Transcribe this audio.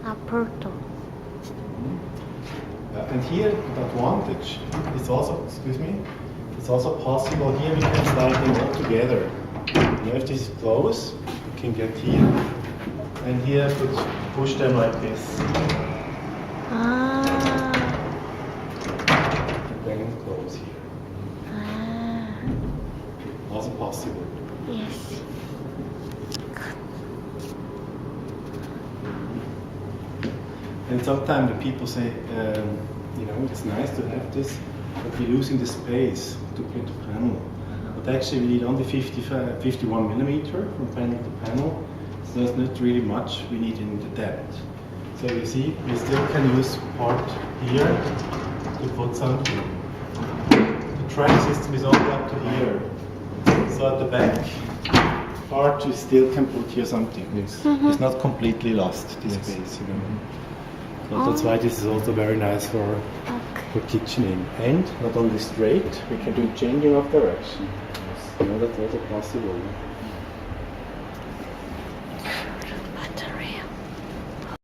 Aperto. And here, the advantage is also, excuse me, it's also possible here we can slide them all together. Now if this is close, you can get here, and here could push them like this. Ah. And then close here. Ah. Also possible. Yes. And sometimes the people say, you know, it's nice to have this, but we're losing the space to put the panel. But actually we need only 51 millimeter from panel to panel, so there's not really much we need in the depth. So you see, we still can use part here to put something. The track system is only up to here. So at the back part we still can put here something. Yes. It's not completely lost, this space, you know. So that's why this is also very nice for kitchening. And not only straight, we can do changing of direction. You know, that's also possible.